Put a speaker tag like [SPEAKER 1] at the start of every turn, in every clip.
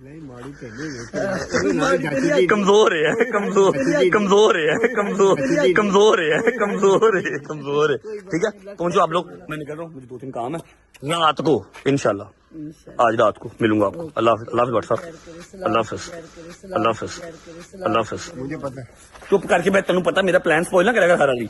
[SPEAKER 1] کمزور ہے کمزور کمزور ہے کمزور کمزور ہے کمزور ہے کمزور ہے. ٹھیک ہے پہنچو آپ لوگ, میں نکل رہا ہوں, مجھے 2-3 کام ہے. رات کو انشاءاللہ آج رات کو ملوں گا آپ کو. اللہ حافظ. اللہ حافظ بٹ صاحب. اللہ حافظ. اللہ حافظ. اللہ حافظ. مجھے پتہ ہے چپ کر کے میں تینوں پتا میرا پلان سپوائل نہ کرے گا سارا. جی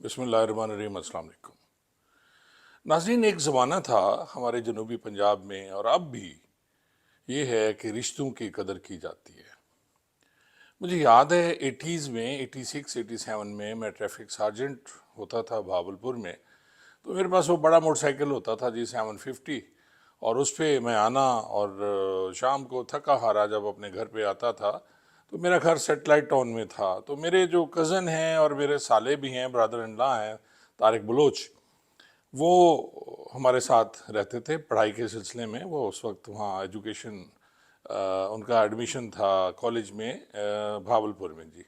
[SPEAKER 2] بسم اللہ الرحمن الرحیم. السلام علیکم ناظرین. ایک زمانہ تھا ہمارے جنوبی پنجاب میں, اور اب بھی یہ ہے کہ رشتوں کی قدر کی جاتی ہے. مجھے یاد ہے 80s میں 86-87 میں ٹریفک سارجنٹ ہوتا تھا بھاولپور میں. تو میرے پاس وہ بڑا موٹر سائیکل ہوتا تھا جی 750, اور اس پہ میں آنا, اور شام کو تھکا ہارا جب اپنے گھر پہ آتا تھا تو میرا گھر سیٹلائٹ ٹاؤن میں تھا. تو میرے جو کزن ہیں اور میرے سالے بھی ہیں, برادر ان لا ہیں, طارق بلوچ, وہ ہمارے ساتھ رہتے تھے پڑھائی کے سلسلے میں. وہ اس وقت وہاں ایجوکیشن ان کا ایڈمیشن تھا کالج میں بھاولپور میں. جی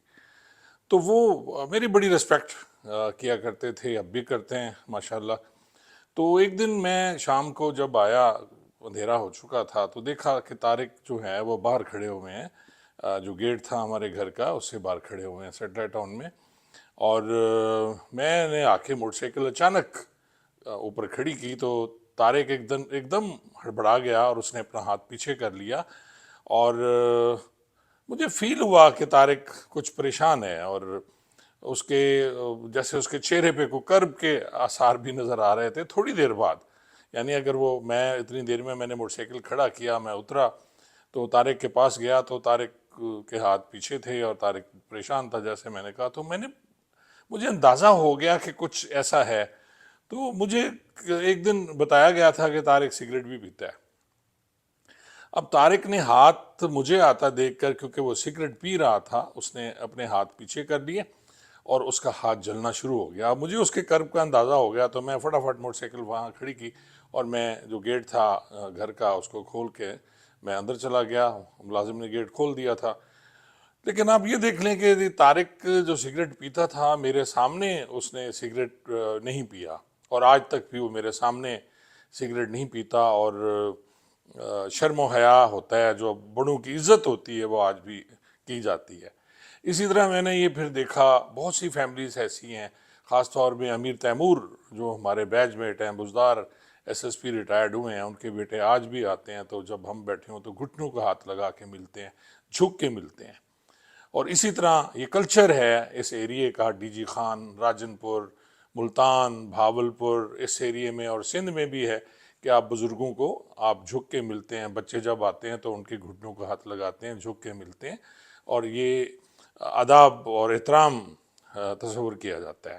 [SPEAKER 2] تو وہ میری بڑی رسپیکٹ کیا کرتے تھے, اب بھی کرتے ہیں ماشاءاللہ. تو ایک دن میں شام کو جب آیا, اندھیرا ہو چکا تھا, تو دیکھا کہ طارق جو ہے وہ باہر کھڑے ہوئے ہیں. جو گیٹ تھا ہمارے گھر کا اس سے باہر کھڑے ہوئے ہیں سیٹلائٹ ٹاؤن میں. اور میں نے آ کے موٹر سائیکل اچانک اوپر کھڑی کی تو طارق ایک دم ہڑبڑا گیا, اور اس نے اپنا ہاتھ پیچھے کر لیا. اور مجھے فیل ہوا کہ طارق کچھ پریشان ہے, اور اس کے جیسے اس کے چہرے پہ کوئی کرب کے آثار بھی نظر آ رہے تھے. تھوڑی دیر بعد, یعنی اگر وہ میں اتنی دیر میں نے موٹر سائیکل کھڑا کیا, میں اترا تو طارق کے پاس گیا تو طارق کے ہاتھ پیچھے تھے اور طارق پریشان تھا جیسے میں نے کہا. تو مجھے اندازہ ہو گیا کہ کچھ ایسا ہے. تو مجھے ایک دن بتایا گیا تھا کہ طارق سگریٹ بھی پیتا ہے. اب طارق نے ہاتھ مجھے آتا دیکھ کر, کیونکہ وہ سگریٹ پی رہا تھا, اس نے اپنے ہاتھ پیچھے کر لیے اور اس کا ہاتھ جلنا شروع ہو گیا. اب مجھے اس کے کرب کا اندازہ ہو گیا, تو میں فٹافٹ موٹر سائیکل وہاں کھڑی کی, اور میں جو گیٹ تھا گھر کا اس کو کھول کے میں اندر چلا گیا. ملازم نے گیٹ کھول دیا تھا. لیکن آپ یہ دیکھ لیں کہ طارق جو سگریٹ پیتا تھا میرے سامنے اس نے سگریٹ نہیں پیا, اور آج تک بھی وہ میرے سامنے سگریٹ نہیں پیتا. اور شرم و حیا ہوتا ہے, جو بڑوں کی عزت ہوتی ہے وہ آج بھی کی جاتی ہے. اسی طرح میں نے یہ پھر دیکھا بہت سی فیملیز ایسی ہیں, خاص طور میں امیر تیمور جو ہمارے بیچ میٹ ہیں, بزدار SSP ریٹائرڈ ہوئے ہیں, ان کے بیٹے آج بھی آتے ہیں تو جب ہم بیٹھے ہوں تو گھٹنوں کا ہاتھ لگا کے ملتے ہیں, جھک کے ملتے ہیں. اور اسی طرح یہ کلچر ہے اس ایریے کا, ڈی جی خان, راجن پور, ملتان, بھاولپور, اس ایریے میں اور سندھ میں بھی ہے کہ آپ بزرگوں کو آپ جھک کے ملتے ہیں. بچے جب آتے ہیں تو ان کے گھٹنوں کا ہاتھ لگاتے ہیں, جھک کے ملتے ہیں, اور یہ آداب اور احترام تصور کیا جاتا ہے.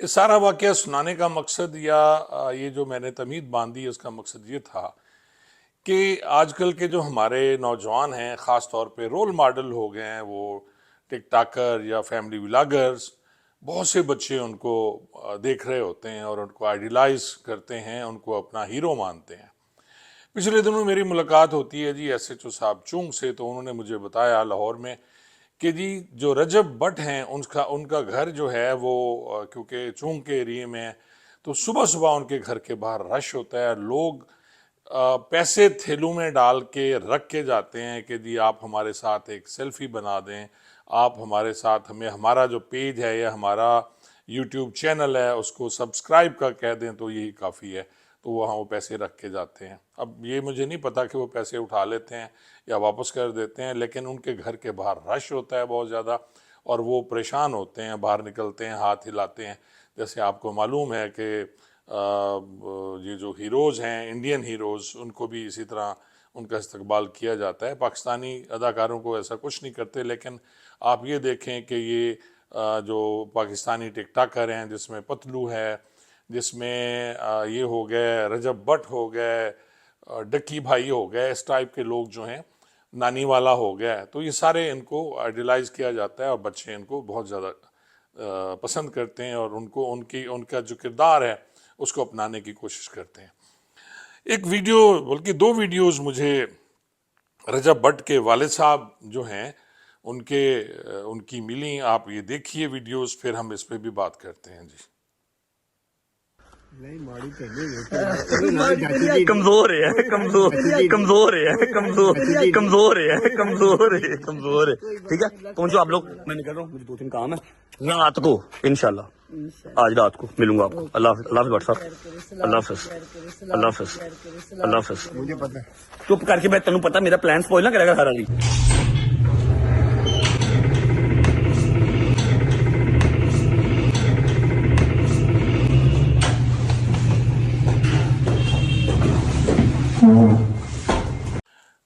[SPEAKER 2] اس سارا واقعہ سنانے کا مقصد, یا یہ جو میں نے تمہید باندھی اس کا مقصد یہ تھا کہ آج کل کے جو ہمارے نوجوان ہیں, خاص طور پہ رول ماڈل ہو گئے ہیں, وہ ٹک ٹاکر یا فیملی ولاگرز. بہت سے بچے ان کو دیکھ رہے ہوتے ہیں اور ان کو آئیڈیلائز کرتے ہیں, ان کو اپنا ہیرو مانتے ہیں. پچھلے دنوں میری ملاقات ہوتی ہے جی SHO صاحب چونگ سے, تو انہوں نے مجھے بتایا لاہور میں کہ جی جو رجب بٹ ہیں ان کا گھر جو ہے وہ کیونکہ چونگ کے ایریے میں ہے, تو صبح صبح ان کے گھر کے باہر رش ہوتا ہے. لوگ پیسے تھیلوں میں ڈال کے رکھ کے جاتے ہیں کہ جی آپ ہمارے ساتھ ایک سیلفی بنا دیں, آپ ہمارے ساتھ ہمارا جو پیج ہے یا ہمارا YouTube چینل ہے اس کو سبسکرائب کا کہہ دیں تو یہی کافی ہے. تو وہاں وہ پیسے رکھ کے جاتے ہیں. اب یہ مجھے نہیں پتا کہ وہ پیسے اٹھا لیتے ہیں یا واپس کر دیتے ہیں, لیکن ان کے گھر کے باہر رش ہوتا ہے بہت زیادہ, اور وہ پریشان ہوتے ہیں, باہر نکلتے ہیں, ہاتھ ہلاتے ہیں. جیسے آپ کو معلوم ہے کہ یہ جو ہیروز ہیں, انڈین ہیروز, ان کو بھی اسی طرح ان کا استقبال کیا جاتا ہے. پاکستانی اداکاروں کو ایسا کچھ نہیں کرتے, لیکن آپ یہ دیکھیں کہ یہ جو پاکستانی ٹک ٹاکر ہیں, جس میں پتلو ہے, جس میں یہ ہو گئے رجب بٹ ہو گئے, ڈکی بھائی ہو گئے, اس ٹائپ کے لوگ جو ہیں, نانی والا ہو گیا, تو یہ سارے ان کو آئیڈیلائز کیا جاتا ہے, اور بچے ان کو بہت زیادہ پسند کرتے ہیں, اور ان کا جو کردار ہے اس کو اپنانے کی کوشش کرتے ہیں. ایک ویڈیو بلکہ 2 ویڈیوز مجھے رجب بٹ کے والد صاحب جو ہیں ان کی ملی، آپ یہ دیکھیے ویڈیوز، پھر ہم اس پہ بھی بات کرتے ہیں جی۔
[SPEAKER 1] کمزور ہے، کمزور کمزور ہے، کمزور کمزور ہے، کمزور ہے، کمزور ہے، ٹھیک ہے پہنچو آپ لوگ، میں نکل رہا ہوں، مجھے 2-3 کام ہے، رات کو انشاءاللہ آج رات کو ملوں گا آپ کو۔ اللہ حافظ، اللہ حافظ بٹ صاحب، اللہ حافظ، اللہ حافظ، اللہ حافظ۔ مجھے پتہ ہے چپ کر کے میں تینوں پتہ میرا پلان سپوائل نہ کرے گا سارا جی۔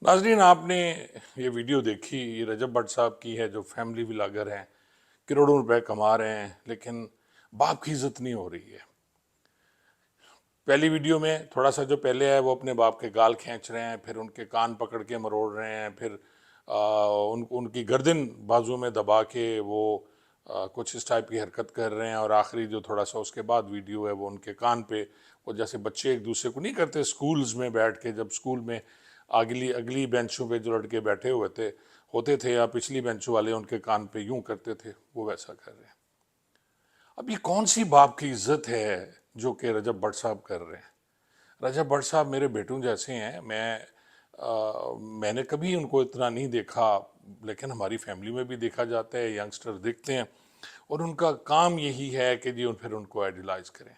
[SPEAKER 2] ناظرین، آپ نے یہ ویڈیو دیکھی، یہ رجب بٹ صاحب کی ہے جو فیملی ولاگر ہیں، کروڑوں روپے کما رہے ہیں، لیکن باپ کی عزت نہیں ہو رہی ہے۔ پہلی ویڈیو میں تھوڑا سا جو پہلے ہے وہ اپنے باپ کے گال کھینچ رہے ہیں، پھر ان کے کان پکڑ کے مروڑ رہے ہیں، پھر ان کی گردن بازو میں دبا کے وہ کچھ اس ٹائپ کی حرکت کر رہے ہیں، اور آخری جو تھوڑا سا اس کے بعد ویڈیو ہے وہ ان کے کان پہ، وہ جیسے بچے ایک دوسرے کو نہیں کرتے سکولز میں بیٹھ کے، جب سکول میں اگلی بینچوں پہ جو لڑکے بیٹھے ہوتے تھے یا پچھلی بینچوں والے ان کے کان پہ یوں کرتے تھے، وہ ویسا کر رہے ہیں۔ اب یہ کون سی باپ کی عزت ہے جو کہ رجب بٹ صاحب کر رہے ہیں؟ رجب بٹ صاحب میرے بیٹوں جیسے ہیں، میں نے کبھی ان کو اتنا نہیں دیکھا، لیکن ہماری فیملی میں بھی دیکھا جاتا ہے، ینگسٹر دیکھتے ہیں، اور ان کا کام یہی ہے کہ جی پھر ان کو آئیڈیلائز کریں۔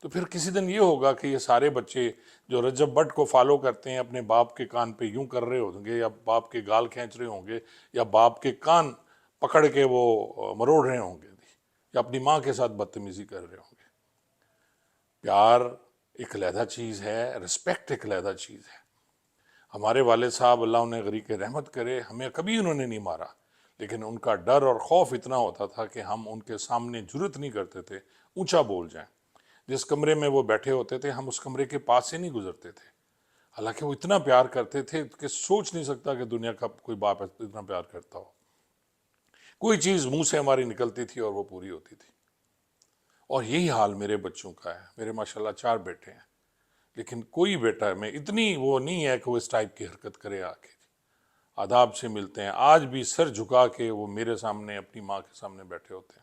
[SPEAKER 2] تو پھر کسی دن یہ ہوگا کہ یہ سارے بچے جو رجب بٹ کو فالو کرتے ہیں اپنے باپ کے کان پہ یوں کر رہے ہوں گے، یا باپ کے گال کھینچ رہے ہوں گے، یا باپ کے کان پکڑ کے وہ مروڑ رہے ہوں گے، یا اپنی ماں کے ساتھ بدتمیزی کر رہے ہوں گے۔ پیار ایک علیحدہ چیز ہے، رسپیکٹ ایک علیحدہ چیز ہے۔ ہمارے والد صاحب اللہ انہیں غریق رحمت کرے، ہمیں کبھی انہوں نے نہیں مارا، لیکن ان کا ڈر اور خوف اتنا ہوتا تھا کہ ہم ان کے سامنے جرت نہیں کرتے تھے اونچا بول جائیں۔ جس کمرے میں وہ بیٹھے ہوتے تھے ہم اس کمرے کے پاس سے نہیں گزرتے تھے، حالانکہ وہ اتنا پیار کرتے تھے کہ سوچ نہیں سکتا کہ دنیا کا کوئی باپ اتنا پیار کرتا ہو۔ کوئی چیز منہ سے ہماری نکلتی تھی اور وہ پوری ہوتی تھی، اور یہی حال میرے بچوں کا ہے۔ میرے ماشاءاللہ 4 بیٹے ہیں، لیکن کوئی بیٹا میں اتنی وہ نہیں ہے کہ وہ اس ٹائپ کی حرکت کرے آ کے۔ آداب سے ملتے ہیں، آج بھی سر جھکا کے وہ میرے سامنے اپنی ماں کے سامنے بیٹھے ہوتے ہیں۔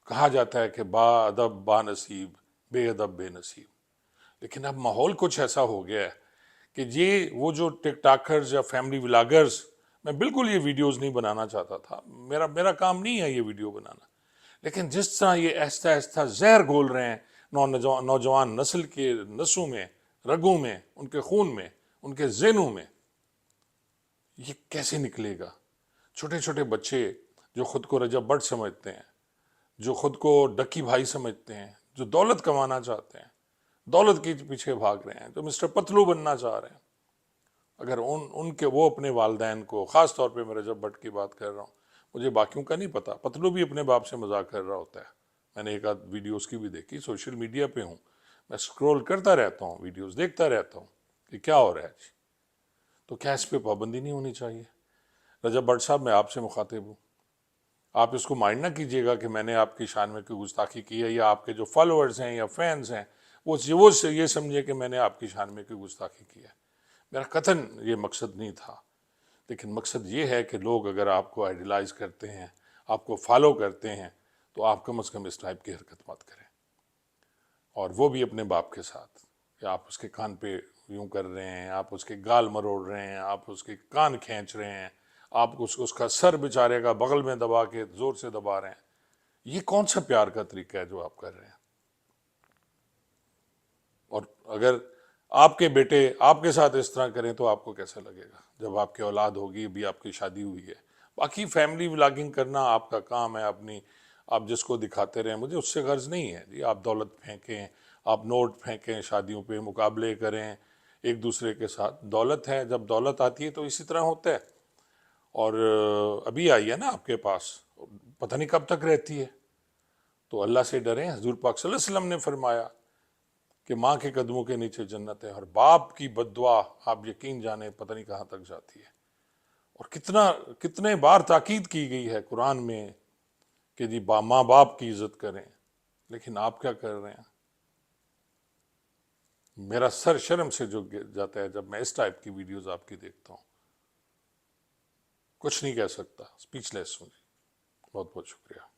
[SPEAKER 2] کہا جاتا ہے کہ با ادب با نصیب، بے ادب بے نصیب، لیکن اب ماحول کچھ ایسا ہو گیا ہے کہ یہ وہ جو ٹک ٹاکرز یا فیملی ولاگرز، میں بالکل یہ ویڈیوز نہیں بنانا چاہتا تھا، میرا کام نہیں ہے یہ ویڈیو بنانا، لیکن جس طرح یہ آہستہ آہستہ زہر گھول رہے ہیں نوجوان نسل کے نسوں میں، رگوں میں، ان کے خون میں، ان کے ذہنوں میں، یہ کیسے نکلے گا؟ چھوٹے چھوٹے بچے جو خود کو رجب بٹ سمجھتے ہیں، جو خود کو ڈکی بھائی سمجھتے ہیں، جو دولت کمانا چاہتے ہیں، دولت کے پیچھے بھاگ رہے ہیں، جو مسٹر پتلو بننا چاہ رہے ہیں، اگر ان کے وہ اپنے والدین کو، خاص طور پہ میں رجب بٹ کی بات کر رہا ہوں، مجھے باقیوں کا نہیں پتا، پتلو بھی اپنے باپ سے مذاق کر رہا ہوتا ہے، میں نے ایک آدھ ویڈیوز کی بھی دیکھی، سوشل میڈیا پہ ہوں، میں سکرول کرتا رہتا ہوں، ویڈیوز دیکھتا رہتا ہوں کہ کیا ہو رہا ہے جی۔ تو کیا اس پہ پابندی نہیں ہونی چاہیے؟ رجب بٹ صاحب، میں آپ سے مخاطب ہوں، آپ اس کو مائنڈ نہ کیجیے گا کہ میں نے آپ کی شان میں کوئی گستاخی کی ہے، یا آپ کے جو فالوورز ہیں یا فینز ہیں وہ یہ سمجھے کہ میں نے آپ کی شان میں کوئی گستاخی کی ہے۔ میرا قطعاً یہ مقصد نہیں تھا، لیکن مقصد یہ ہے کہ لوگ اگر آپ کو آئیڈیلائز کرتے ہیں، آپ کو فالو کرتے ہیں، تو آپ کم از کم اس ٹائپ کی حرکت مت کریں، اور وہ بھی اپنے باپ کے ساتھ، کہ آپ اس کے کان پہ یوں کر رہے ہیں، آپ اس کے گال مروڑ رہے ہیں، آپ اس کے کان کھینچ رہے ہیں، آپ اس کا سر بیچارے کا بغل میں دبا کے زور سے دبا رہے ہیں۔ یہ کون سا پیار کا طریقہ ہے جو آپ کر رہے ہیں؟ اور اگر آپ کے بیٹے آپ کے ساتھ اس طرح کریں تو آپ کو کیسا لگے گا جب آپ کی اولاد ہوگی، ابھی آپ کی شادی ہوئی ہے؟ باقی فیملی ولاگنگ کرنا آپ کا کام ہے، آپ جس کو دکھاتے رہیں، مجھے اس سے غرض نہیں ہے جی۔ آپ دولت پھینکیں، آپ نوٹ پھینکیں، شادیوں پہ مقابلے کریں ایک دوسرے کے ساتھ، دولت ہے، جب دولت آتی ہے تو اسی طرح ہوتا ہے، اور ابھی آئی ہے نا آپ کے پاس، پتہ نہیں کب تک رہتی ہے، تو اللہ سے ڈریں۔ حضور پاک صلی اللہ علیہ وسلم نے فرمایا کہ ماں کے قدموں کے نیچے جنت ہے، اور باپ کی بد دعا آپ یقین جانیں پتہ نہیں کہاں تک جاتی ہے، اور کتنے بار تاکید کی گئی ہے قرآن میں کہ جی ماں باپ کی عزت کریں، لیکن آپ کیا کر رہے ہیں؟ میرا سر شرم سے جو گر جاتا ہے جب میں اس ٹائپ کی ویڈیوز آپ کی دیکھتا ہوں. کچھ نہیں کہہ سکتا, اسپیچ لیس ہوں. بہت بہت شکریہ.